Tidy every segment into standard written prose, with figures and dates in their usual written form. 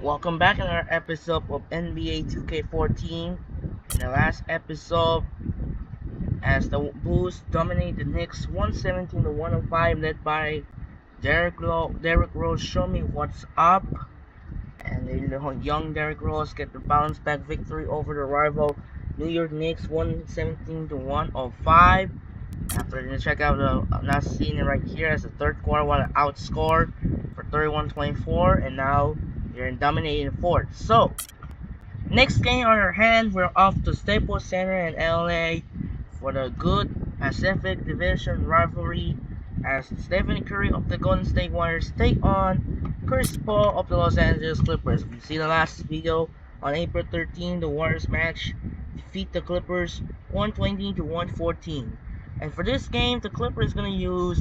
Welcome back in our episode of NBA 2K14. In the last episode, as the Bulls dominate the Knicks 117 to 105, led by Derrick Rose, show me what's up. And the young Derrick Rose get the bounce back victory over the rival New York Knicks 117 to 105. After you check out not seeing it right here as the third quarter, while outscored for 31-24, and now you're in dominating fourth. So next game on our hand, we're off to Staples Center in LA for the good Pacific Division rivalry as Stephen Curry of the Golden State Warriors take on Chris Paul of the Los Angeles Clippers. We see the last video on April 13, the Warriors match defeat the Clippers 120 to 114. And for this game, the Clippers is going to use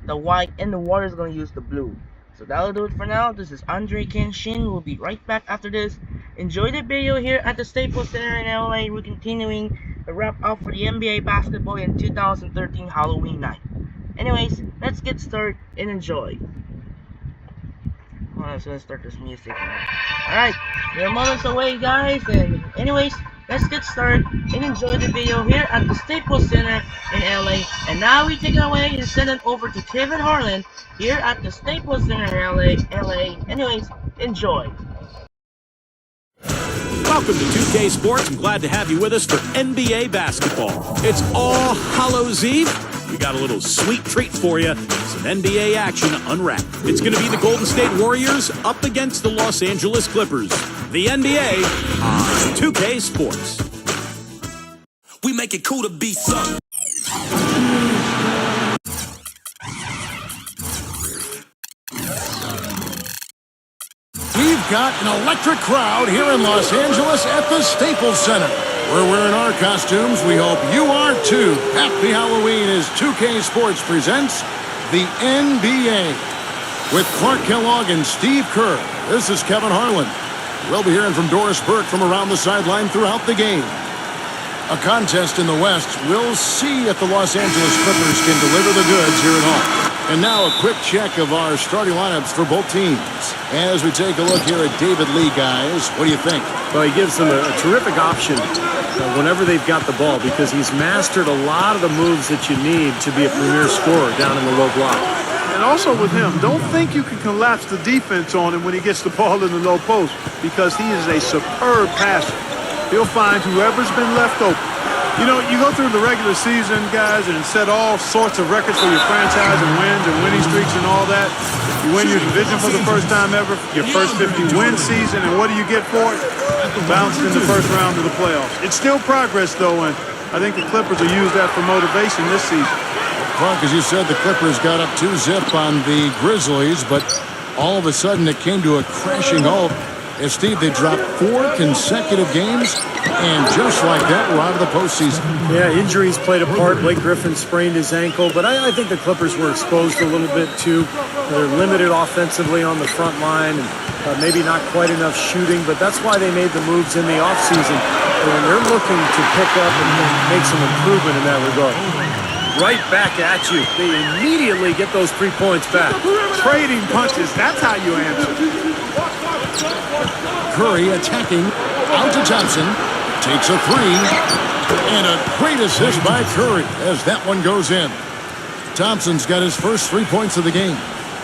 the white and the Warriors are going to use the blue. So that'll do it for now. This is Andre Kenshin. We'll be right back after this. Enjoy the video here at the Staples Center in LA. We're continuing the wrap up for the NBA basketball in 2013 Halloween night. Anyways, let's get started and enjoy. Hold on, so let's start this music. Alright, we're moments away, guys. And anyways, let's get started and enjoy the video here at the Staples Center in LA. And now we take it away and send it over to Kevin Harlan here at the Staples Center in LA. Anyways, enjoy. Welcome to 2K Sports. I'm glad to have you with us for NBA basketball. It's All Hallows Eve. We got a little sweet treat for you. Some NBA action unwrapped. It's going to be the Golden State Warriors up against the Los Angeles Clippers. The NBA on 2K Sports. We make it cool to be sucked. We've got an electric crowd here in Los Angeles at the Staples Center. We're wearing our costumes. We hope you are too. Happy Halloween as 2K Sports presents the NBA. With Clark Kellogg and Steve Kerr, this is Kevin Harlan. We'll be hearing from Doris Burke from around the sideline throughout the game. A contest in the West. We'll see if the Los Angeles Clippers can deliver the goods here at home. And now a quick check of our starting lineups for both teams. As we take a look here at David Lee, guys, what do you think? Well, he gives them a terrific option whenever they've got the ball because he's mastered a lot of the moves that you need to be a premier scorer down in the low block. And also with him, don't think you can collapse the defense on him when he gets the ball in the low post because he is a superb passer. He'll find whoever's been left open. You know, you go through the regular season, guys, and set all sorts of records for your franchise and wins and winning streaks and all that. You win your division for the first time ever, your first 50-win season, and what do you get for it? Bounced in the first round of the playoffs. It's still progress, though, and I think the Clippers will use that for motivation this season. Clark, as you said, the Clippers got up 2-zip on the Grizzlies, but all of a sudden it came to a crashing halt. As Steve, they dropped 4 consecutive games, and just like that, we're out of the postseason. Yeah, injuries played a part. Blake Griffin sprained his ankle, but I think the Clippers were exposed a little bit too. They're limited offensively on the front line, and maybe not quite enough shooting, but that's why they made the moves in the offseason. And they're looking to pick up and make some improvement in that regard. Right back at you. They immediately get those 3 points back. Trading punches, that's how you answer. Curry attacking, out to Thompson, takes a 3, and a great assist by Curry as that one goes in. Thompson's got his first 3 points of the game.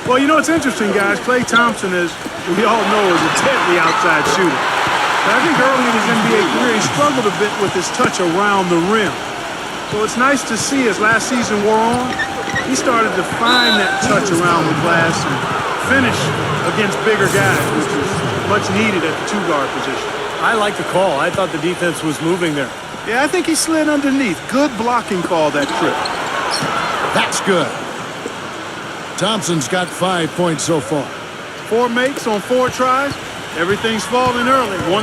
Well, you know, it's interesting, guys. Klay Thompson, as we all know, is a deadly outside shooter. But I think early in his NBA career, he struggled a bit with his touch around the rim. So it's nice to see as last season wore on, he started to find that touch around the glass and finish against bigger guys, which is much needed at the 2-guard position. I like the call. I thought the defense was moving there. Yeah, I think he slid underneath. Good blocking call that trip. That's good. Thompson's got 5 points so far. 4 makes on 4 tries. Everything's falling early. 100%.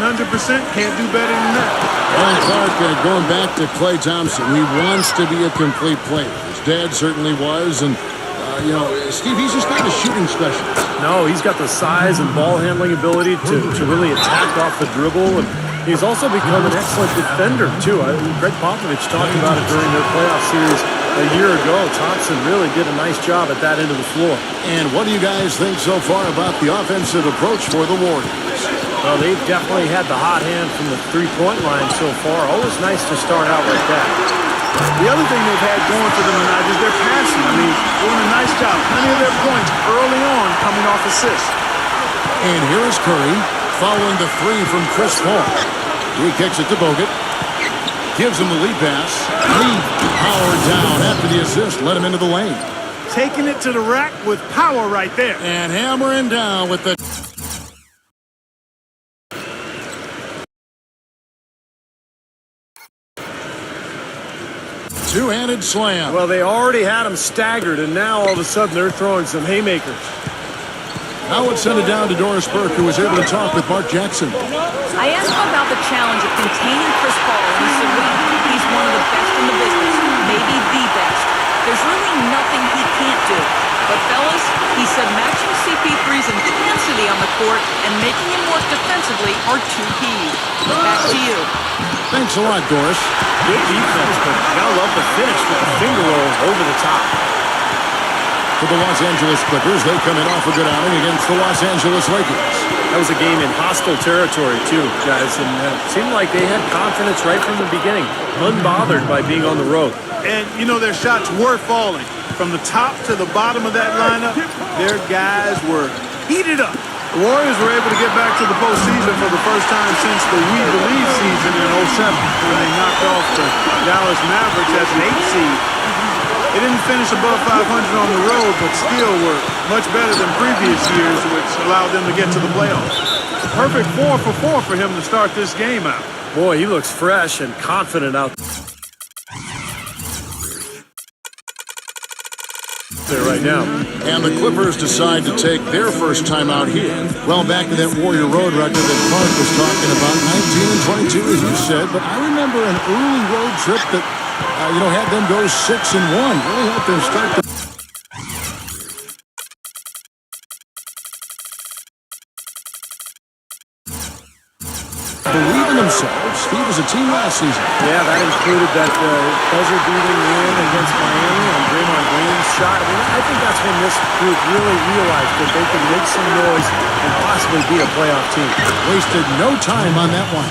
Can't do better than that. Well, Clark, going back to Klay Thompson, he wants to be a complete player. His dad certainly was, and you know, Steve, he's just not a shooting specialist. No, he's got the size and ball handling ability to really attack off the dribble, and he's also become an excellent defender, too. Greg Popovich talked about it during their playoff series a year ago. Thompson really did a nice job at that end of the floor. And what do you guys think so far about the offensive approach for the Warriors? Well, they've definitely had the hot hand from the three-point line so far. Always nice to start out like that. The other thing they've had going for them tonight is their passing. I mean, doing a nice job. Plenty of their points early on coming off assists. And here is Curry following the three from Chris Paul. He kicks it to Bogut. Gives him the lead pass. Lee powered down after the assist. Let him into the lane. Taking it to the rack with power right there. And hammering down with the... two-handed slam. Well, they already had him staggered, and now all of a sudden they're throwing some haymakers. Now let's send it down to Doris Burke, who was able to talk with Mark Jackson. I asked him about the challenge of containing Chris Paul, and he said, well, he's one of the best in the business, maybe the best. There's really nothing he can't do. But, fellas, he said matching CP3's intensity on the court and making him work defensively are two keys. Back to you. Thanks a lot, Doris. Good defense, but you gotta love the finish with the finger roll over the top. For the Los Angeles Clippers, they come in off a good outing against the Los Angeles Lakers. That was a game in hostile territory, too, guys, and it seemed like they had confidence right from the beginning, unbothered by being on the road. And, you know, their shots were falling. From the top to the bottom of that lineup, their guys were heated up. The Warriors were able to get back to the postseason for the first time since the We Believe season in '07 when they knocked off the Dallas Mavericks as an 8 seed. They didn't finish above 500 on the road, but still were much better than previous years, which allowed them to get to the playoffs. Perfect 4 for 4 for him to start this game out. Boy, he looks fresh and confident out there right now. And the Clippers decide to take their first time out here. Well, back to that Warrior Road record that Clark was talking about, 19 and 22, as you said. But I remember an early road trip that, had them go 6-1. Really helped them start the... believe in themselves. Steve was a team last season. Yeah, that included that buzzer-beating win against Miami on Draymond Green's shot. I mean, I think that's when this group really realized that they could make some noise and possibly beat a playoff team. Wasted no time on that one.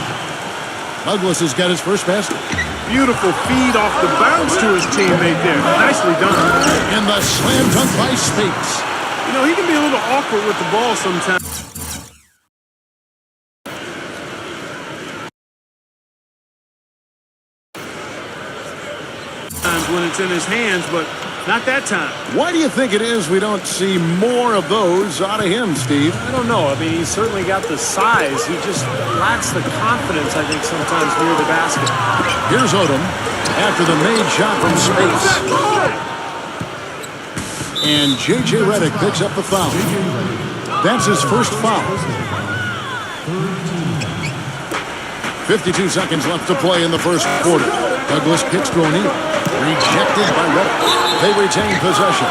Douglas has got his first basket. Beautiful feed off the bounce to his teammate there. Nicely done. And the slam dunk by Speights. You know, he can be a little awkward with the ball sometimes. When it's in his hands, but not that time. Why do you think it is we don't see more of those out of him, Steve? I don't know. I mean, he's certainly got the size. He just lacks the confidence, I think, sometimes near the basket. Here's Odom after the made shot from space. And J.J. Redick picks up the foul. That's his first foul. 52 seconds left to play in the first quarter. Douglas kicks to O'Neal. Rejected by Redick. They retain possession.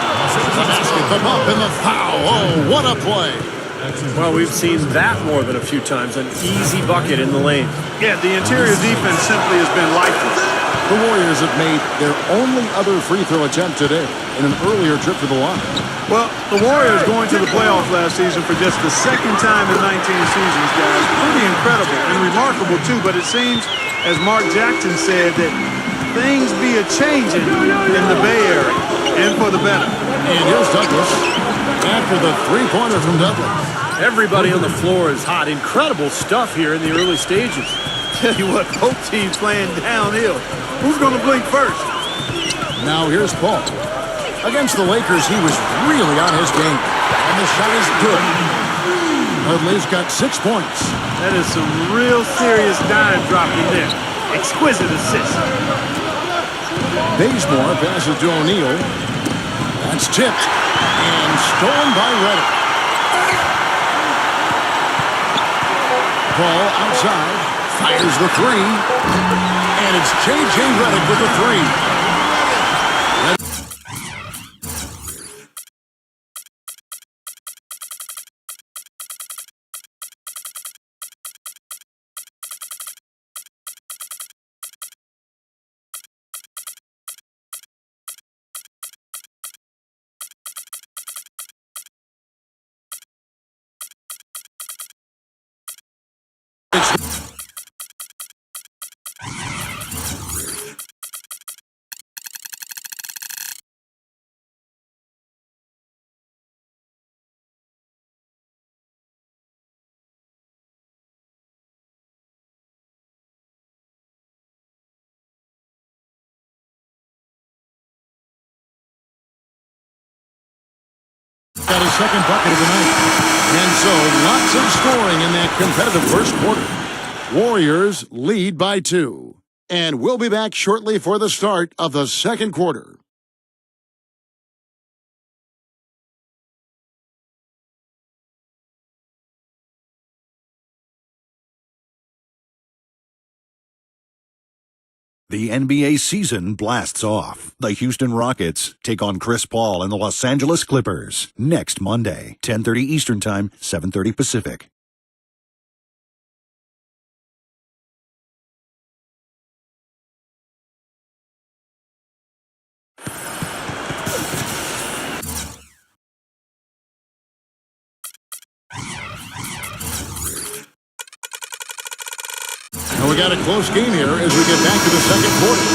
The basket, the bump, and the foul. Oh, what a play. Well, we've seen that more than a few times. An easy bucket in the lane. Yeah, the interior defense simply has been lifeless. The Warriors have made their only other free throw attempt today in an earlier trip to the line. Well, the Warriors going to the playoffs last season for just the second time in 19 seasons, guys. Pretty incredible and remarkable, too. But it seems, as Mark Jackson said, that things be a-changing in the Bay Area, and for the better. And here's Douglas after the three-pointer from Dudley. Everybody on the floor is hot. Incredible stuff here in the early stages. Tell you what, both teams playing downhill. Who's going to blink first? Now here's Paul. Against the Lakers, he was really on his game. And the shot is good. Dudley's got 6 points. That is some real serious dime dropping there. Exquisite assist. Bazemore passes to O'Neal. That's tipped and stolen by Redick. Paul outside, fires the three, and it's J.J. Redick with the three. got his second bucket of the night. And so, lots of scoring in that competitive first quarter. Warriors lead by 2. And we'll be back shortly for the start of the second quarter. The NBA season blasts off. The Houston Rockets take on Chris Paul and the Los Angeles Clippers next Monday, 10:30 Eastern Time, 7:30 Pacific. And we got a close game here as we get back to the second quarter.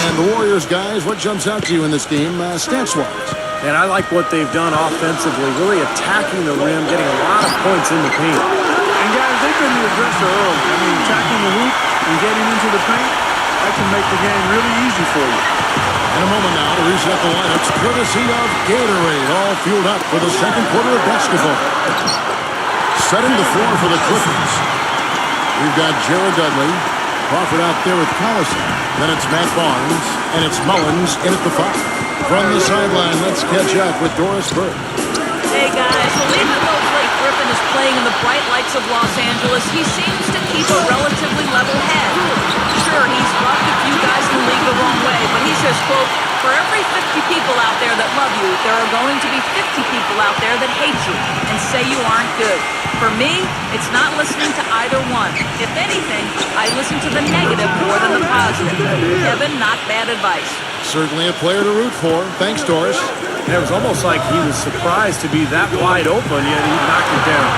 And the Warriors, guys, what jumps out to you in this game, stats-wise? And I like what they've done offensively, really attacking the rim, getting a lot of points in the paint. And guys, they've been the aggressor early. I mean, attacking the hoop and getting into the paint, that can make the game really easy for you. In a moment now to reset the lineups, courtesy of Gatorade, all fueled up for the second quarter of basketball. Setting the floor for the Clippers. We've got Jared Dudley, Crawford out there with Collison. Then it's Matt Barnes, and it's Mullins in at the 5. From the sideline, let's catch up with Doris Burke. Hey guys, well even though Blake Griffin is playing in the bright lights of Los Angeles, he seems to keep a relatively level head. Sure, he's rubbed a few guys in the league the wrong way, but he says, quote, for every 50 people out there that love you, there are going to be 50 people out there that hate you and say you aren't good. For me, it's not listening to either one. If anything, I listen to the negative more than the positive. Kevin, not bad advice. Certainly a player to root for. Thanks, Doris. And it was almost like he was surprised to be that wide open, yet he knocked it down.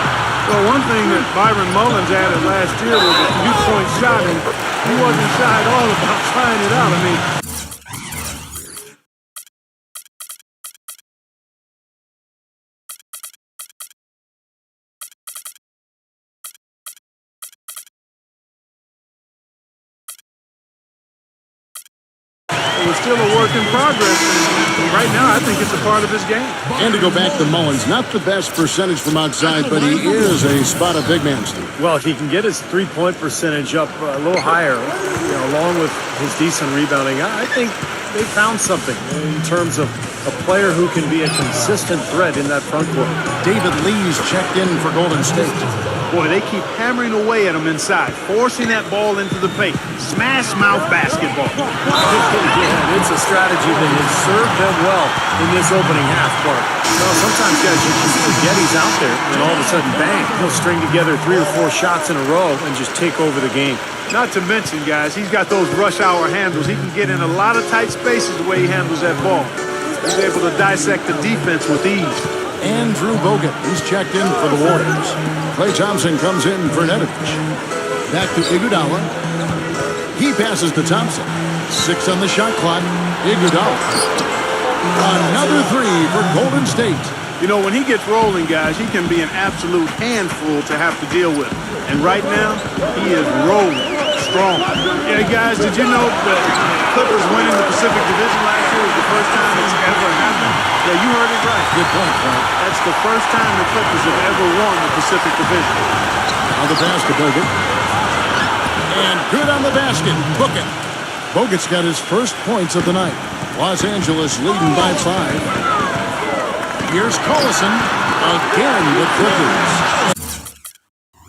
Well, one thing that Byron Mullins added last year was a three-point shot, and he wasn't shy at all about trying it out. I mean, it was still a work in progress, and right now I think it's a part of his game. And to go back to Mullins, not the best percentage from outside, but he is a spot-up big man, Steve. Well, he can get his three-point percentage up a little higher, along with his decent rebounding. I think they found something in terms of a player who can be a consistent threat in that front court. David Lee's checked in for Golden State. Boy, they keep hammering away at him inside, forcing that ball into the paint. Smash mouth basketball. Yeah, it's a strategy that has served them well in this opening half part. Sometimes, guys, you can forget he's out there, and all of a sudden, bang, he'll string together 3 or 4 shots in a row and just take over the game. Not to mention, guys, he's got those rush hour handles. He can get in a lot of tight spaces the way he handles that ball. He's able to dissect the defense with ease. Andrew Bogut, he's checked in for the Warriors. Klay Thompson comes in for Nedovic. Back to Iguodala. He passes to Thompson. 6 on the shot clock. Iguodala. Another 3 for Golden State. You know, when he gets rolling, guys, he can be an absolute handful to have to deal with. And right now, he is rolling strong. Yeah, guys, did you know that Clippers winning the Pacific Division last year was the first time it's ever happened? Yeah, you heard it right. Good point, Frank. That's the first time the Clippers have ever won the Pacific Division. On the pass to Bogut. And good on the basket. Bogut. Bogut's got his first points of the night. Los Angeles leading by 5. Here's Collison. Again, the Clippers.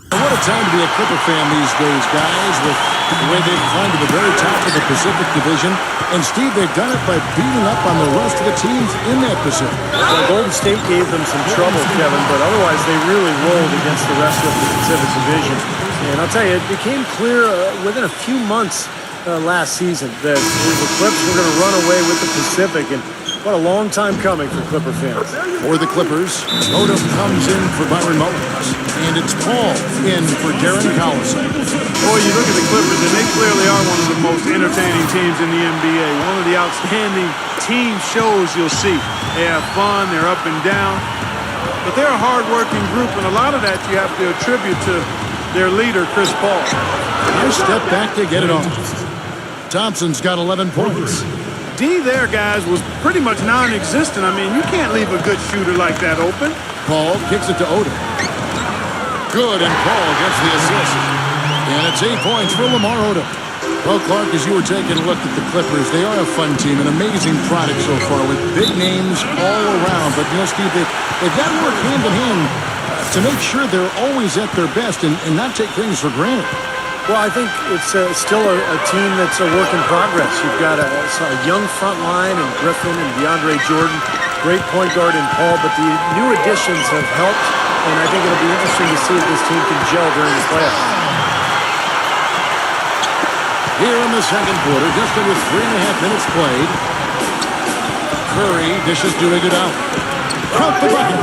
What a time to be a Clipper fan these days, guys, with the way they've climbed to the very top of the Pacific Division. And, Steve, they've done it by beating up on the rest of the teams in that Pacific. Well, Golden State gave them some trouble, Kevin, but otherwise they really rolled against the rest of the Pacific Division. And I'll tell you, it became clear within a few months last season that the Clips were going to run away with the Pacific, and what a long time coming for Clipper fans. For the Clippers, Odom comes in for Byron Mullins. And it's Paul in for Darren Collison. Boy, you look at the Clippers, and they clearly are one of the most entertaining teams in the NBA. One of the outstanding team shows you'll see. They have fun, they're up and down. But they're a hard-working group, and a lot of that you have to attribute to their leader, Chris Paul. Nice step back to get it off. Thompson's got 11 points. D there, guys, was pretty much non-existent. I mean, you can't leave a good shooter like that open. Paul kicks it to Odom. Good, and Paul gets the assist. And it's 8 points for Lamar Odom. Well, Clark, as you were taking a look at the Clippers, they are a fun team, an amazing product so far with big names all around. But, you know, Steve, they've got to work hand in hand to make sure they're always at their best and not take things for granted. Well, I think it's still a team that's a work in progress. You've got a young front line in Griffin and DeAndre Jordan, great point guard in Paul, but the new additions have helped, and I think it'll be interesting to see if this team can gel during the playoffs. Here in the second quarter, just over 3.5 minutes played, Curry dishes to Iguodala. Count the bucket.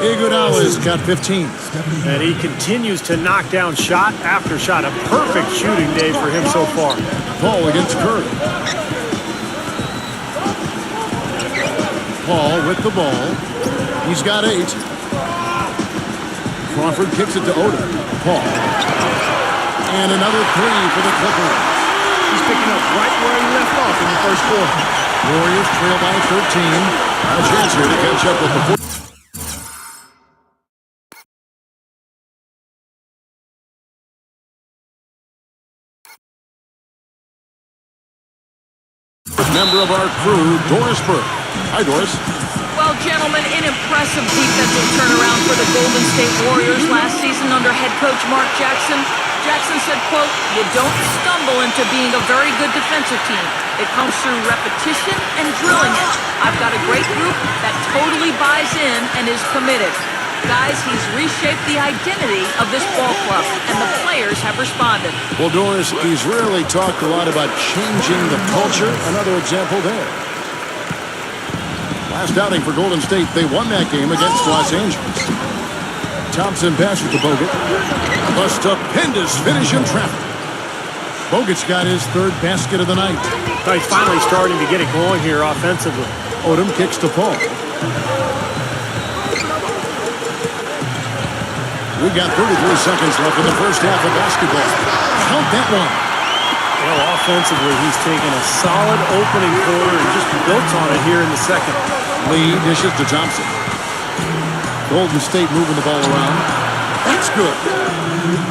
Iguodala's got 15. And he continues to knock down shot after shot. A perfect shooting day for him so far. Paul against Curry. Paul with the ball. He's got 8. Crawford kicks it to Odom. Paul. And another 3 for the Clippers. He's picking up right where he left off in the first quarter. Warriors trail by 13. A chance here to catch up with the member of our crew, Doris Burke. Hi, Doris. Well, gentlemen, an impressive defensive turnaround for the Golden State Warriors last season under head coach Mark Jackson. Jackson said, quote, "You don't stumble into being a very good defensive team. It comes through repetition and drilling it. I've got a great group that totally buys in and is committed. Guys, he's reshaped the identity of this ball club, and the players have responded." Well, Doris, he's really talked a lot about changing the culture. Another example there. Last outing for Golden State, they won that game against Los Angeles. Thompson passes to Bogut. A stupendous finish in traffic. Bogut's got his 3rd basket of the night. He's finally starting to get it going here offensively. Odom kicks to Paul. We've got 33 seconds left in the first half of basketball. Count that one. Well, offensively, he's taken a solid opening quarter and just built on it here in the second. Lee dishes to Thompson. Golden State moving the ball around. That's good.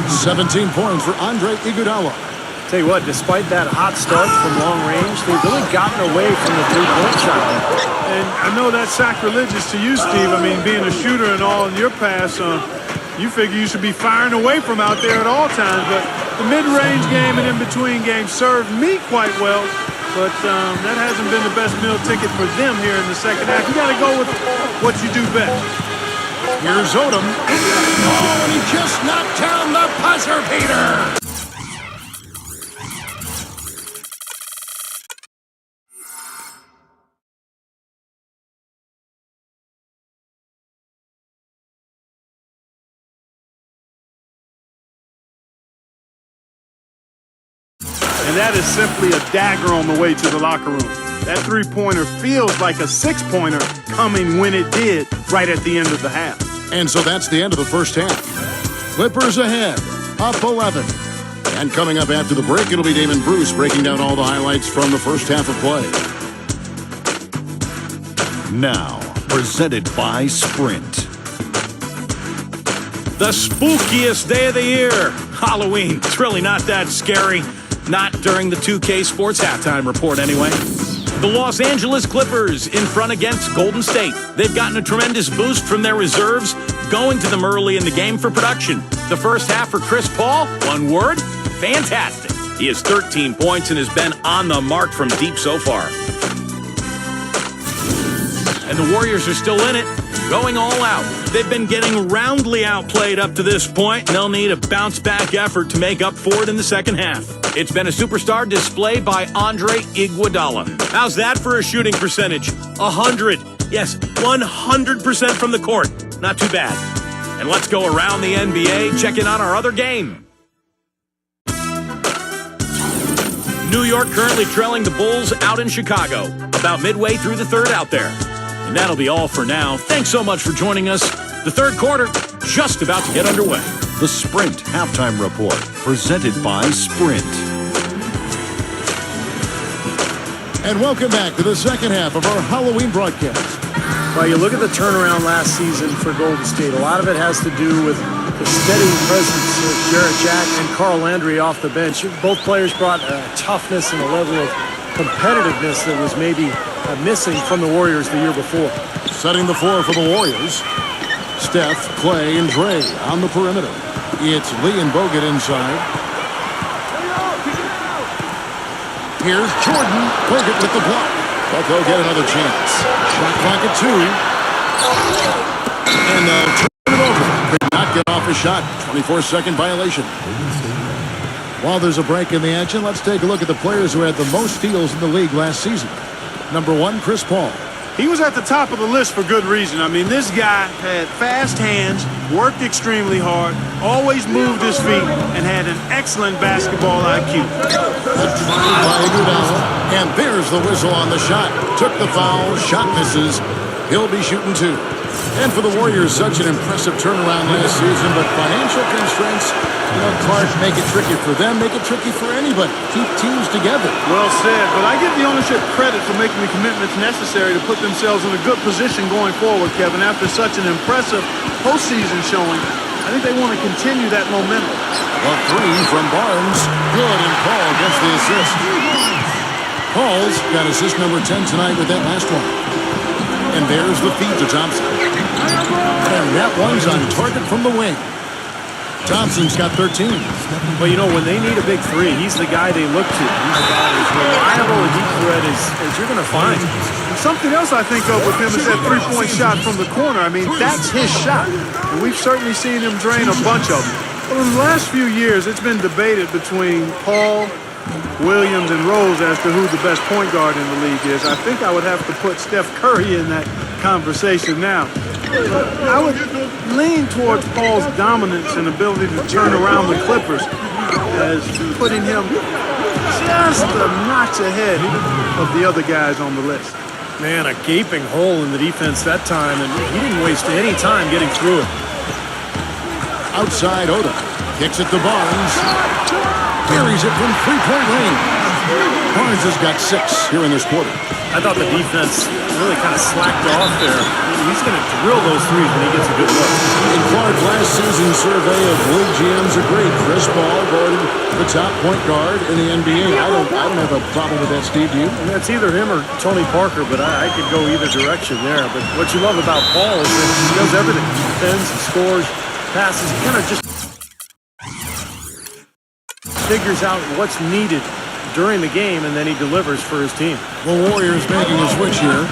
17 points for Andre Iguodala. Tell you what, despite that hot start from long range, they've really gotten away from the three-point shot. And I know that's sacrilegious to you, Steve. I mean, being a shooter and all in your pass, you figure you should be firing away from out there at all times. But the mid-range game and in-between game served me quite well. But that hasn't been the best meal ticket for them here in the second half. You got to go with what you do best. Here's Odom. Oh, and he just knocked down the buzzer beater. And that is simply a dagger on the way to the locker room. That three-pointer feels like a six-pointer coming when it did right at the end of the half. And so that's the end of the first half. Clippers ahead, up 11. And coming up after the break, it'll be Damon Bruce breaking down all the highlights from the first half of play. Now, presented by Sprint. The spookiest day of the year, Halloween. It's really not that scary. Not during the 2K Sports Halftime Report, anyway. The Los Angeles Clippers in front against Golden State. They've gotten a tremendous boost from their reserves, going to them early in the game for production. The first half for Chris Paul, one word, fantastic. He has 13 points and has been on the mark from deep so far. And the Warriors are still in it, going all out. They've been getting roundly outplayed up to this point, and they'll need a bounce-back effort to make up for it in the second half. It's been a superstar display by Andre Iguodala. How's that for a shooting percentage? 100. Yes, 100% from the court. Not too bad. And let's go around the NBA, checking on our other game. New York currently trailing the Bulls out in Chicago, about midway through the third out there. And that'll be all for now. Thanks so much for joining us. The third quarter, just about to get underway. The Sprint Halftime Report, presented by Sprint. And welcome back to the second half of our Halloween broadcast. Well, you look at the turnaround last season for Golden State. A lot of it has to do with the steady presence of Jarrett Jack and Carl Landry off the bench. Both players brought a toughness and a level of competitiveness that was maybe missing from the Warriors the year before. Setting the floor for the Warriors. Steph, Clay, and Dre on the perimeter. It's Lee and Bogut inside. Here's Jordan. Bogut with the block. But they'll get another chance. Shot clock at 2. And they'll turn it over. Could not get off a shot. 24-second violation. While there's a break in the action, let's take a look at the players who had the most steals in the league last season. Number 1, Chris Paul. He was at the top of the list for good reason. I mean, this guy had fast hands, worked extremely hard, always moved his feet, and had an excellent basketball IQ. And there's the whistle on the shot. Took the foul, shot misses. He'll be shooting 2. And for the Warriors, such an impressive turnaround last season, but financial constraints, Clark, make it tricky for them, make it tricky for anybody. Keep teams together. Well said, but I give the ownership credit for making the commitments necessary to put themselves in a good position going forward, Kevin. After such an impressive postseason showing, I think they want to continue that momentum. A 3 from Barnes. Good, and Paul gets the assist. Paul's got assist number 10 tonight with that last one. And there's the feed to Thompson. And that one's on target from the wing. Thompson's got 13. Well, when they need a big 3, he's the guy they look to. He's the guy as reliable a deep threat as you're going to find. And something else I think of with him is that three-point shot from the corner. I mean, that's his shot. And we've certainly seen him drain a bunch of them. But in the last few years, it's been debated between Paul, Williams, and Rose as to who the best point guard in the league is. I think I would have to put Steph Curry in that conversation now. But I would lean towards Paul's dominance and ability to turn around the Clippers as putting him just a notch ahead of the other guys on the list. Man, a gaping hole in the defense that time, and he didn't waste any time getting through it. Outside Oda. Kicks it to Barnes. Buries it from three-point range. Barnes has got 6 here in this quarter. I thought the defense really kind of slacked off there. He's going to drill those threes when he gets a good look. In Clark, last season's survey of league GMs agreed. Chris Paul voted the top point guard in the NBA. I don't have a problem with that, Steve. Do you? And that's either him or Tony Parker, but I could go either direction there. But what you love about Paul is that he does everything. He defends, he scores, passes. He kind of just figures out what's needed during the game, and then he delivers for his team. The Warriors making a switch here.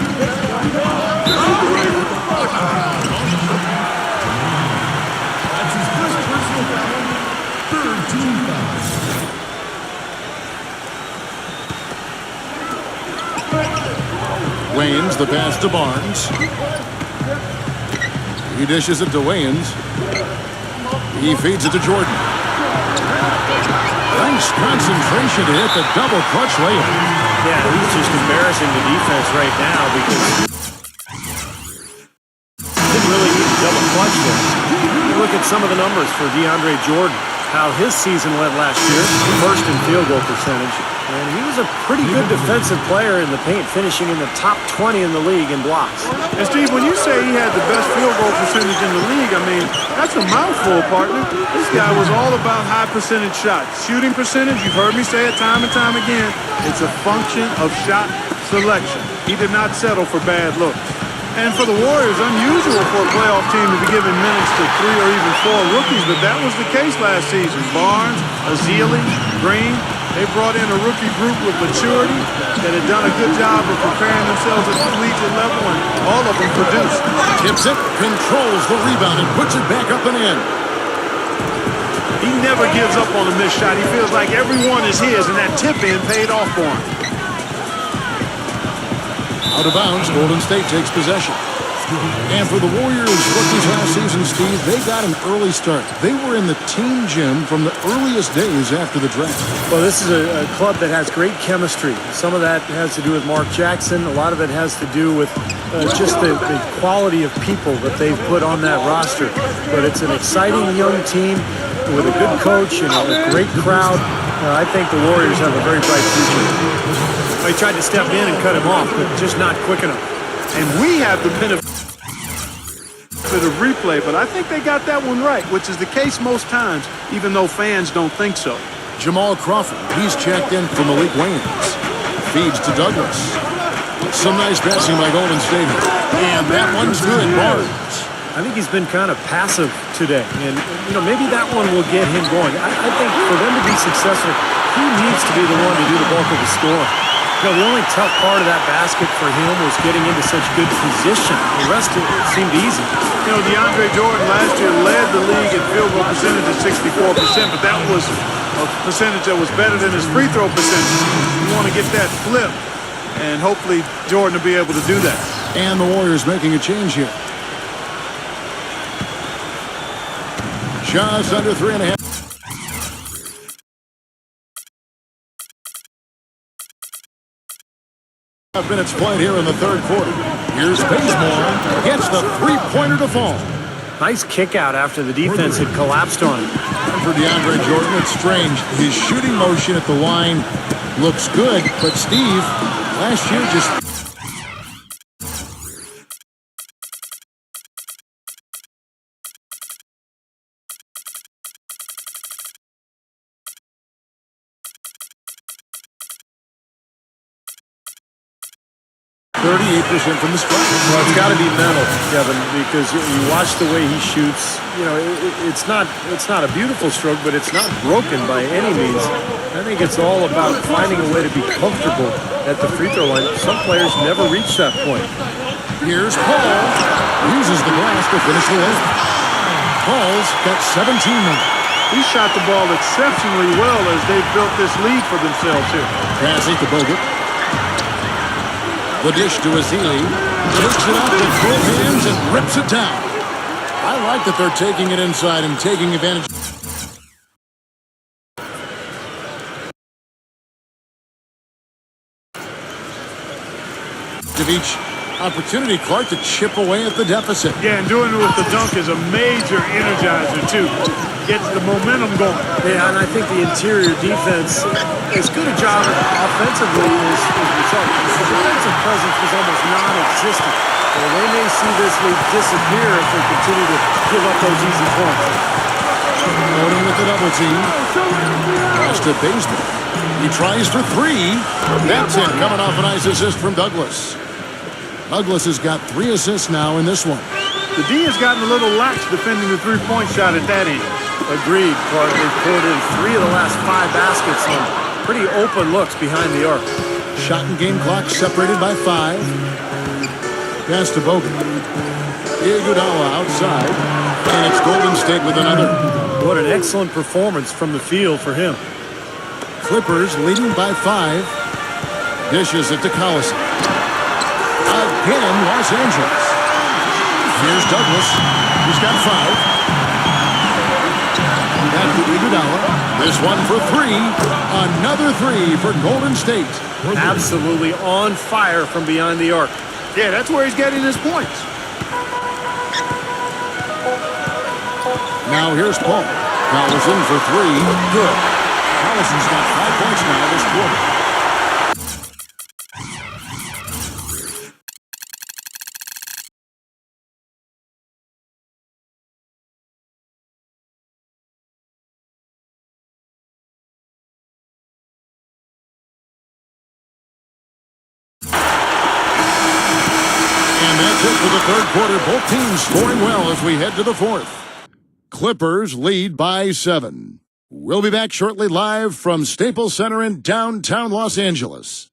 Waynes, the pass to Barnes. He dishes it to Waynes. He feeds it to Jordan. Nice concentration to hit the double clutch layup. Yeah, he's just embarrassing the defense right now because he didn't really need to double clutch there. You look at some of the numbers for DeAndre Jordan, how his season went last year, first in field goal percentage. And he was a pretty good defensive player in the paint, finishing in the top 20 in the league in blocks. And Steve, when you say he had the best field goal percentage in the league, I mean, that's a mouthful, partner. This guy was all about high percentage shots. Shooting percentage, you've heard me say it time and time again, it's a function of shot selection. He did not settle for bad looks. And for the Warriors, unusual for a playoff team to be giving minutes to 3 or even 4 rookies, but that was the case last season. Barnes, Ezeli, Green, they brought in a rookie group with maturity that had done a good job of preparing themselves at the collegiate level, and all of them produced. Tips it, controls the rebound, and puts it back up and in. He never gives up on a missed shot. He feels like everyone is his, and that tip-in paid off for him. Out of bounds, Golden State takes possession. And for the Warriors rookies last season, Steve, they got an early start. They were in the team gym from the earliest days after the draft. Well, this is a club that has great chemistry. Some of that has to do with Mark Jackson. A lot of it has to do with just the quality of people that they've put on that roster. But it's an exciting young team with a good coach and a great crowd. I think the Warriors have a very bright future. He tried to step in and cut him off, but just not quick enough. And we have the benefit of replay, but I think they got that one right, which is the case most times, even though fans don't think so. Jamal Crawford, he's checked in for Malik Waynes. Feeds to Douglas. Some nice passing by Golden State. And that one's good. Barnes. I think he's been kind of passive today, and maybe that one will get him going. I think for them to be successful, he needs to be the one to do the bulk of the scoring. The only tough part of that basket for him was getting into such good position. The rest of it seemed easy. DeAndre Jordan last year led the league in field goal percentage at 64%, but that was a percentage that was better than his free throw percentage. You want to get that flip, and hopefully Jordan will be able to do that. And the Warriors making a change here. Just under 3.5. Minutes played here in the third quarter. Here's Bazemore. Gets the three-pointer to fall. Nice kick out after the defense had collapsed on him. And for DeAndre Jordan, it's strange. His shooting motion at the line looks good, but Steve, last year just... 38% from the stripe. Well, it's got to be mental, Kevin, because you watch the way he shoots. It's not a beautiful stroke, but it's not broken by any means. I think it's all about finding a way to be comfortable at the free throw line. Some players never reach that point. Here's Paul. Uses the glass to finish the layup. Paul's got 17 now. He shot the ball exceptionally well as they've built this lead for themselves here. Passing to Bogut. The dish to Azili. Takes it up with both hands and rips it down. I like that they're taking it inside and taking advantage. Of each opportunity, Clark, to chip away at the deficit. Yeah, and doing it with the dunk is a major energizer, too. Gets the momentum going. Yeah, and I think the interior defense, as good a job offensively as we saw, the defensive presence was almost non-existent. Well, they may see this lead disappear if they continue to give up those easy points. Loading with the double team. Pass to Bazemore. He tries for three. That's it, coming off a nice assist from Douglas. Douglas has got 3 assists now in this one. The D has gotten a little lax defending the three-point shot at that end. Agreed, Clark. They've poured in 3 of the last 5 baskets on pretty open looks behind the arc. Shot and game clock separated by 5. Pass to Bogut. Iguodala outside. And it's Golden State with another. What an excellent performance from the field for him. Clippers leading by 5. Dishes it to Collison. Again, Los Angeles. Here's Douglas. He's got 5. Back to Iguodala. This one for 3. Another 3 for Golden State. Absolutely on fire from behind the arc. Yeah, that's where he's getting his points. Now here's Paul. Collison for 3. Good. Collison's got 5 points now this quarter. That's it for the third quarter. Both teams scoring well as we head to the fourth. Clippers lead by 7. We'll be back shortly live from Staples Center in downtown Los Angeles.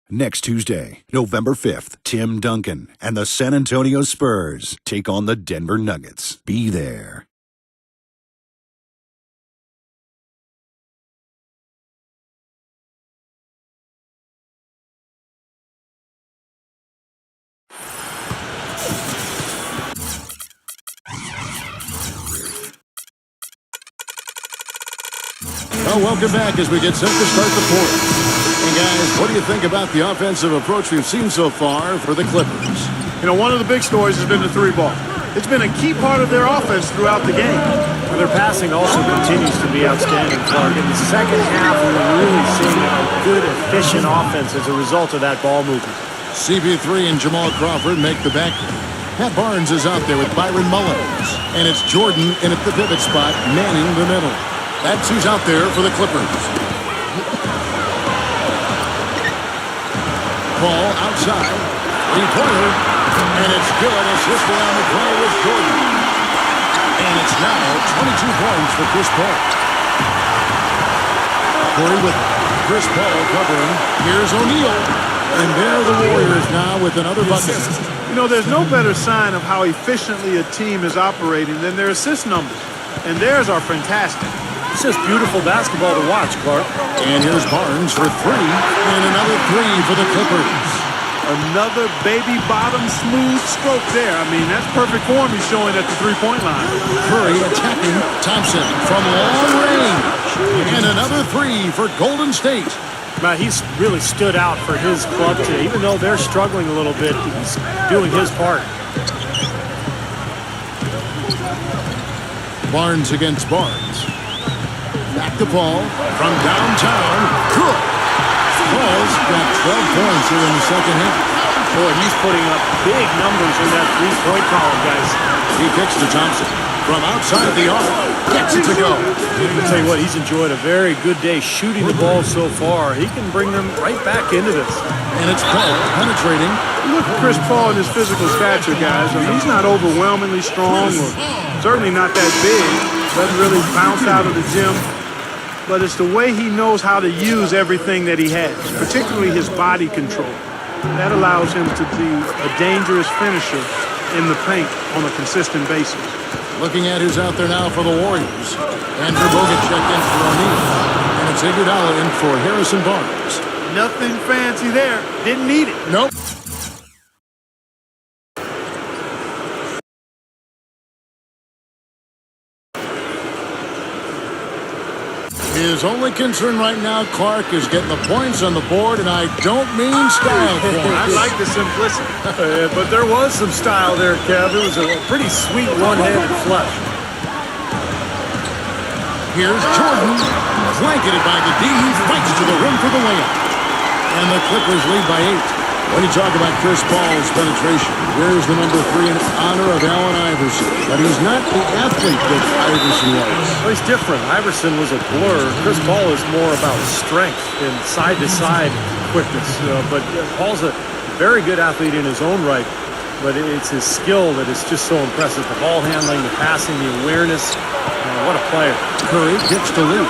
Next Tuesday, November 5th, Tim Duncan and the San Antonio Spurs take on the Denver Nuggets. Be there. Well, welcome back as we get set to start the fourth. And guys, what do you think about the offensive approach we've seen so far for the Clippers? One of the big stories has been the 3 ball. It's been a key part of their offense throughout the game. And their passing also continues to be outstanding, Clark. In the second half, we're really seeing a good, efficient offense as a result of that ball movement. CP3 and Jamal Crawford make the backcourt. Pat Barnes is out there with Byron Mullins. And it's Jordan in at the pivot spot, manning the middle. That's who's out there for the Clippers. Ball outside. Three-pointer. And it's good. Assisting on the play with Jordan. And it's now 22 points for Chris Paul. Curry with Chris Paul covering. Here's O'Neal. And there are the Warriors now with another bucket. You know, there's no better sign of how efficiently a team is operating than their assist numbers. And theirs are fantastic. It's just beautiful basketball to watch, Clark. And here's Barnes for three. And another three for the Clippers. Another baby bottom smooth stroke there. I mean, that's perfect form he's showing at the three-point line. Curry attacking Thompson from long range. And another three for Golden State. Man, he's really stood out for his club today. Even though they're struggling a little bit, he's doing his part. Barnes against Barnes. Back to Paul from downtown. Good. Paul's got 12 points here in the second half. Boy, he's putting up big numbers in that three-point column, guys. He kicks to Thompson from outside the arc. Gets it to go. I'll tell you what, he's enjoyed a very good day shooting the ball so far. He can bring them right back into this. And it's Paul penetrating. Look at Chris Paul and his physical stature, guys. I mean, he's not overwhelmingly strong or certainly not that big. Doesn't really bounce out of the gym. But it's the way he knows how to use everything that he has, particularly his body control. That allows him to be a dangerous finisher in the paint on a consistent basis. Looking at who's out there now for the Warriors. Andrew Bogut checked in for O'Neal. And it's Iguodala in for Harrison Barnes. Nothing fancy there. Didn't need it. Nope. His only concern right now, Clark, is getting the points on the board, and I don't mean style points. I like the simplicity. But there was some style there, Kev. It was a pretty sweet one-handed flush. Here's Jordan, blanketed by the D. He fights to the rim for the layup. And the Clippers lead by 8. When you talk about Chris Paul's penetration, where's the number 3 in honor of Allen Iverson? But he's not the athlete that Iverson was. Well, he's different. Iverson was a blur. Chris Paul is more about strength and side-to-side quickness. But Paul's a very good athlete in his own right. But it's his skill that is just so impressive. The ball handling, the passing, the awareness. What a player. Curry gets the lead.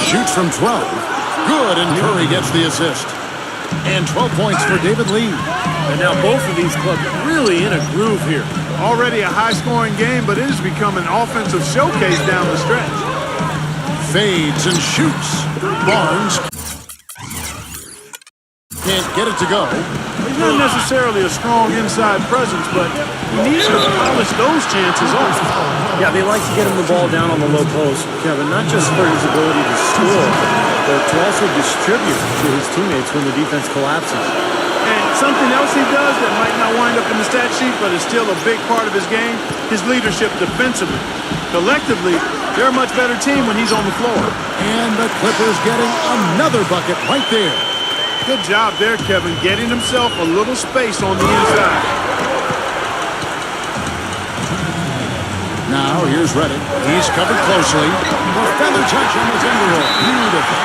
Shoots from 12. Good, and Curry gets the assist. And 12 points for David Lee. And now both of these clubs really in a groove here. Already a high-scoring game, but it has become an offensive showcase down the stretch. Fades and shoots. Barnes can't get it to go. He's not necessarily a strong inside presence, but he needs to polish those chances off. Yeah, they like to get him the ball down on the low post, Kevin, not just for his ability to score, but to also distribute to his teammates when the defense collapses. And something else he does that might not wind up in the stat sheet, but is still a big part of his game, his leadership defensively. Collectively, they're a much better team when he's on the floor. And the Clippers getting another bucket right there. Good job there, Kevin, getting himself a little space on the inside. Now, here's Reddick. He's covered closely. A feather touch on the finger roll. Beautiful.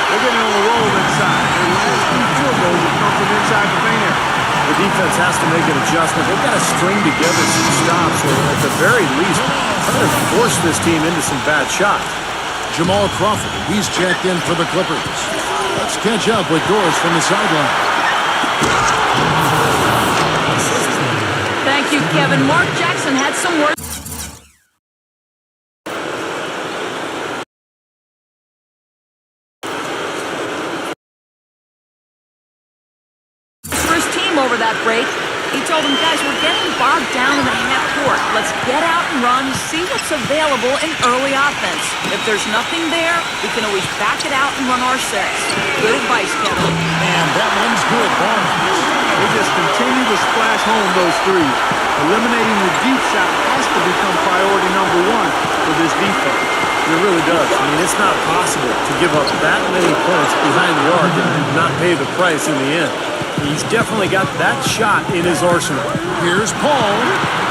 They're getting on the roll inside. Their last few field goals have come from inside the paint area. The defense has to make an adjustment. They've got to string together some stops, or at the very least, try to force this team into some bad shots. Jamal Crawford, he's checked in for the Clippers. Let's catch up with Doris from the sideline. Thank you, Kevin. Mark Jackson had some work. For his team over that break, he told them, guys, we're getting bogged down in the half-court sport. Let's get out and run, see what's available in early offense. If there's nothing there, we can always back it out and run our sets. Good advice, Kevin. And that one's good. Barnes. They just continue to splash home those threes. Eliminating the deep shot has to become priority number one for this defense. It really does. I mean, it's not possible to give up that many points behind the arc and not pay the price in the end. He's definitely got that shot in his arsenal. Here's Paul.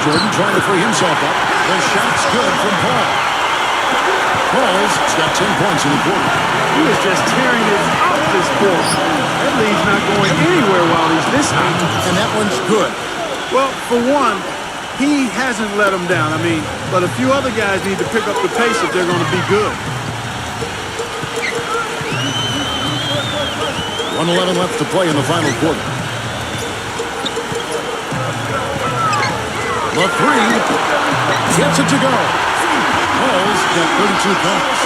Jordan trying to free himself up. The shot's good from Paul. Paul's got 10 points in the quarter. He was just tearing it out this quarter. That lead's not going anywhere while he's this hot. And that one's good. Well, for one, he hasn't let them down. I mean, but a few other guys need to pick up the pace if they're going to be good. 1:11 left to play in the final quarter. The three gets it to go. Paul's got 32 points.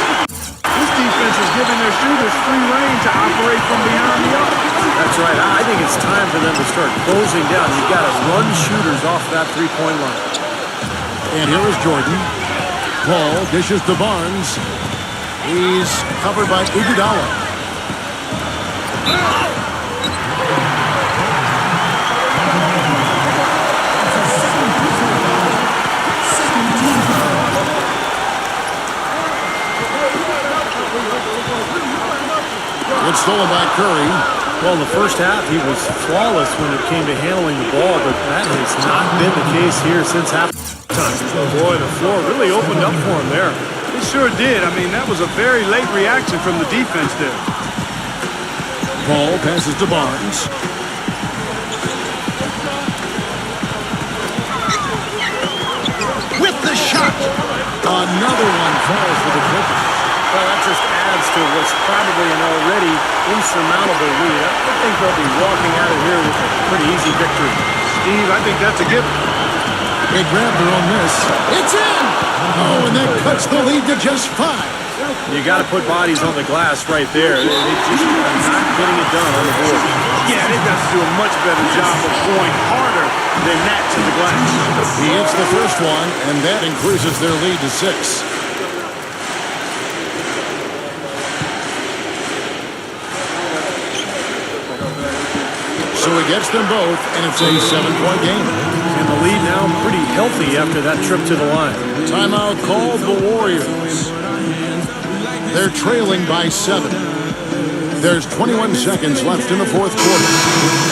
This defense is giving their shooters free rein to operate from behind the arc. That's right. I think it's time for them to start closing down. You've got to run shooters off that three-point line. And here is Jordan. Paul dishes to Barnes. He's covered by Iguodala. It's stolen by Curry. Well, in the first half, he was flawless when it came to handling the ball, but that has not been the case here since halftime. Boy, the floor really opened up for him there. It sure did. I mean, that was a very late reaction from the defense there. Paul passes to Barnes. With the shot. Another one falls for the Clippers. Well, that just adds to what's probably an already insurmountable lead. I think they'll be walking out of here with a pretty easy victory. Steve, I think that's a given. They grabbed their own miss. It's in! Oh, and that cuts the lead to just 5. You got to put bodies on the glass right there. They just are not getting it done on the board. Yeah, they've got to do a much better job of going harder than that to the glass. He hits the first one, and that increases their lead to 6. So he gets them both, and it's a 7-point game. And the lead now pretty healthy after that trip to the line. Timeout called the Warriors. They're trailing by 7. There's 21 seconds left in the fourth quarter.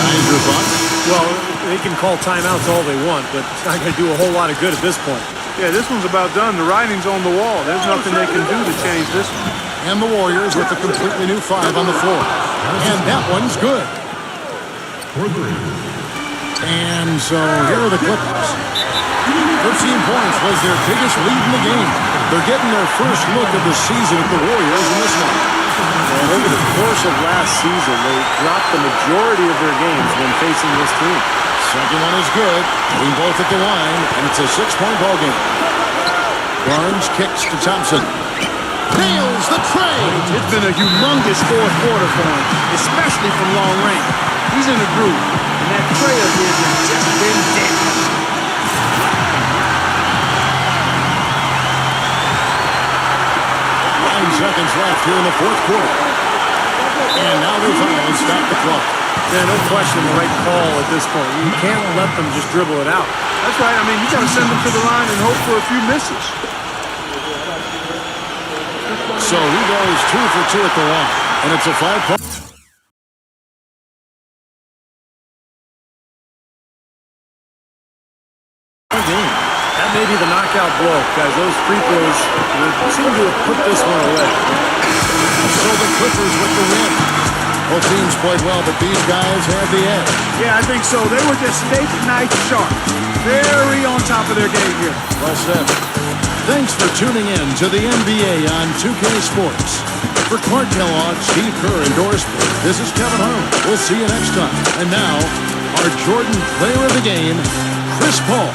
Guys, your thoughts? Well, they can call timeouts all they want, but it's not going to do a whole lot of good at this point. Yeah, this one's about done. The writing's on the wall. There's nothing they can do to change this one. And the Warriors with a completely new 5 on the floor. And that one's good. And so here are the Clippers. 13 points was their biggest lead in the game. They're getting their first look of the season at the Warriors in this one. And over the course of last season, they dropped the majority of their games when facing this team. Second one is good. Hitting both at the line, and it's a 6-point ball game. Barnes kicks to Thompson. Nails the tray. It's been a humongous fourth quarter for him, especially from long range. He's in a groove, and that tray of his has just been dead. Seconds left here in the fourth quarter. And now they finally stop the clock. Yeah, no question the right call at this point. You can't let them just dribble it out. That's right. I mean, you got to send them to the line and hope for a few misses. So he goes 2 for 2 at the line. And it's a 5-point game. That may be the knockout blow, guys. Those free throws seem to have put this one away. So the Clippers with the win. Both teams played well, but these guys had the edge. Yeah, I think so. They were just steak knife sharp. Very on top of their game here. Well said. Thanks for tuning in to the NBA on 2K Sports. For Clark Kellogg, Steve Kerr, and Doris Burke, this is Kevin Harlan. We'll see you next time. And now, our Jordan player of the game, Chris Paul.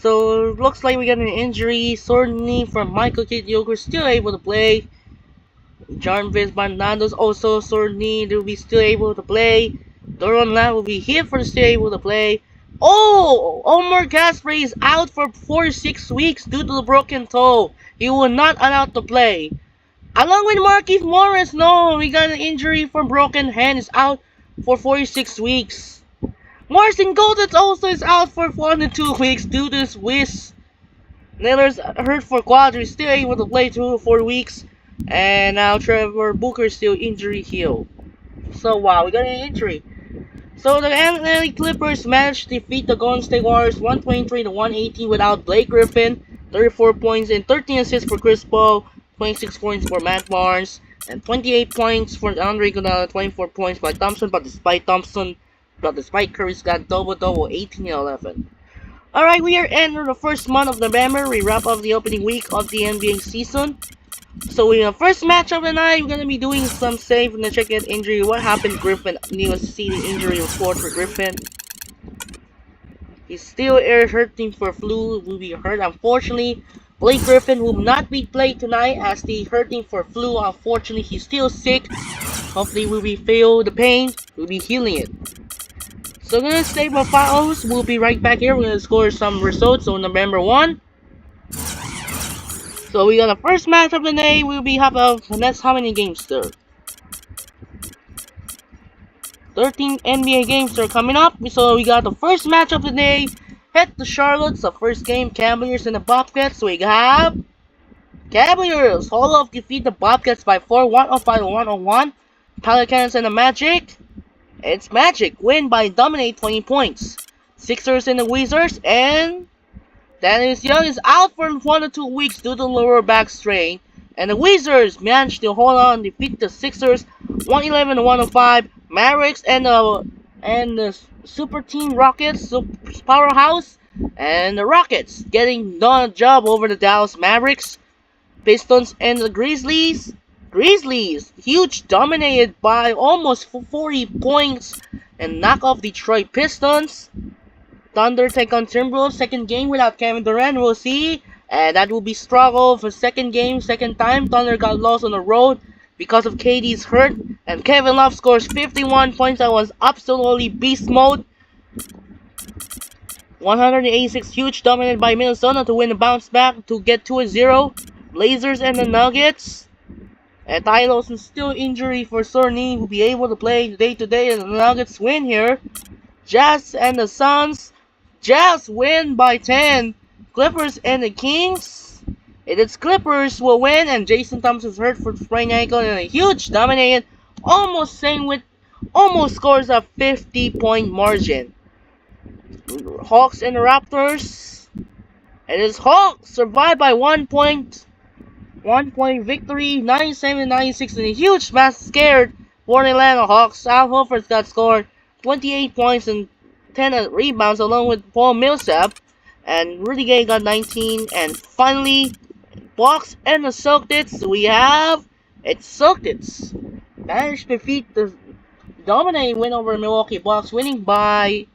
So looks like we got an injury. Sore knee from Michael Kidd Yoker, still able to play. Jarvis Bandados also sore knee, they will be still able to play. Doron Lam will be here for still able to play. Oh! Omar Gasper is out for 4 to 6 weeks due to the broken toe. He will not allowed to play. Along with Markieff Morris, no, we got an injury from broken hand, is out for 46 weeks. Marcin Gortat also is out for 1 to 2 weeks due to Swiss. Naylor's hurt for quadri, still able to play 2 to 4 weeks. And now Trevor Booker still injury healed. So wow, we got an injury. So the LA Clippers managed to defeat the Golden State Warriors 123 to 118 without Blake Griffin, 34 points and 13 assists for Chris Paul, 26 points for Matt Barnes, and 28 points for Andre Iguodala, 24 points by Thompson. But despite Curry's got double-double, 18 and 11. Alright, we are entering the first month of November. We wrap up the opening week of the NBA season. So in the first match of the night, we're gonna be doing some save and check out injury. What happened, Griffin? Newest season injury report for Griffin. He's still hurting for flu. Will be hurt. Unfortunately, Blake Griffin will not be played tonight as the hurting for flu. Unfortunately, he's still sick. Hopefully, we'll be feel the pain. We'll be healing it. So we're gonna save our files. We'll be right back here. We're gonna score some results on November 1. So we got the first match of the day. We'll be the next how many games there? 13 NBA games are coming up. So we got the first match of the day. Head to Charlotte. The first game, Cavaliers and the Bobcats. So we have Cavaliers. Hall of defeat the Bobcats by 4-1 up by 1-1. Pelicans and the Magic. It's Magic win by dominate 20 points. Sixers and the Wizards, and Dennis Young is out for 1 to 2 weeks due to lower back strain. And the Wizards managed to hold on and defeat the Sixers 111 to 105. Mavericks and the Super Team Rockets, powerhouse, and the Rockets getting done a job over the Dallas Mavericks. Pistons and the Grizzlies. Huge, dominated by almost 40 points and knock off Detroit Pistons. Thunder take on Timberwolves, second game without Kevin Durant, we'll see. And that will be struggle for second game, second time. Thunder got lost on the road because of KD's hurt. And Kevin Love scores 51 points. That was absolutely beast mode. 186 huge, dominated by Minnesota to win the bounce back to get 2-0. Blazers and the Nuggets. And Ty Lawson still injury for sore knee, will be able to play day-to-day, and the Nuggets win here. Jazz and the Suns. Jazz win by 10. Clippers and the Kings. It is Clippers will win, and Jason Thompson's hurt for sprained ankle and a huge dominated, almost scores a 50-point margin. Hawks and the Raptors. It is Hawks survived by 1 point victory, 97-96 in a huge smash scared for the Atlanta Hawks. Al Horford got scored 28 points and 10 rebounds along with Paul Millsap, and Rudy Gay got 19. And finally, Bucks and the Celtics. We have Celtics managed to defeat the dominating win over Milwaukee Bucks, winning by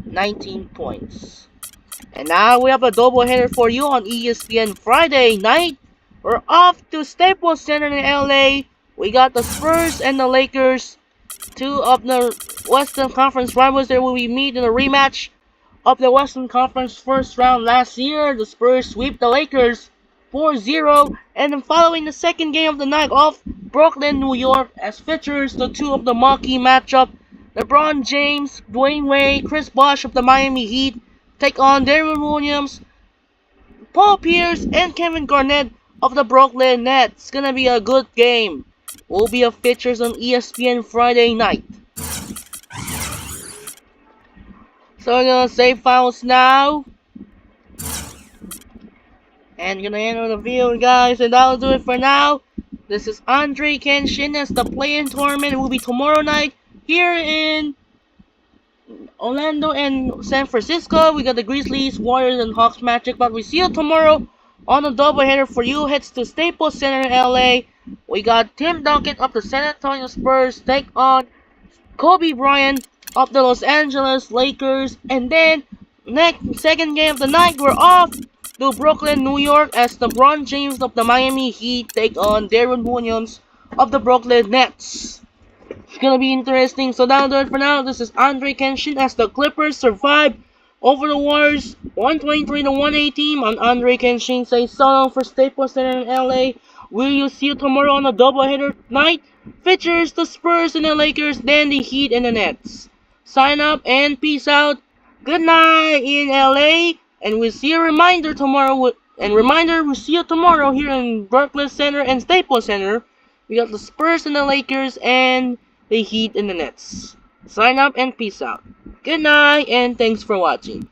19 points. And now we have a doubleheader for you on ESPN Friday night. We're off to Staples Center in LA. We got the Spurs and the Lakers, two of the Western Conference rivals. There will be meet in a rematch of the Western Conference first round last year. The Spurs sweep the Lakers 4-0. And then following the second game of the night off, Brooklyn, New York, as features the two of the marquee matchup. LeBron James, Dwayne Wade, Chris Bosh of the Miami Heat take on Darren Williams, Paul Pierce, and Kevin Garnett of the Brooklyn Nets. It's gonna be a good game. Will be a features on ESPN Friday night. So I'm gonna save files now. And gonna end the video, guys, and that'll do it for now. This is Andre Kenshin as the play-in tournament will be tomorrow night here in Orlando and San Francisco. We got the Grizzlies, Warriors, and Hawks Magic. But we see you tomorrow on a doubleheader for you. Heads to Staples Center in LA. We got Tim Duncan of the San Antonio Spurs take on Kobe Bryant of the Los Angeles Lakers. And then second game of the night, we're off to Brooklyn, New York, as LeBron James of the Miami Heat take on Darren Williams of the Brooklyn Nets. It's gonna be interesting. So that'll do it for now. This is Andre Kenshin as the Clippers survive over the Warriors 123-118. I'm Andre Kenshin. Say so long for Staples Center in LA. Will you see you tomorrow on a doubleheader night? Features the Spurs and the Lakers, then the Heat and the Nets. Sign up and peace out. Good night in LA, and we'll see you reminder tomorrow. We'll see you tomorrow here in Barclays Center and Staples Center. We got the Spurs and the Lakers and the Heat and the Nets. Sign up and peace out. Good night and thanks for watching.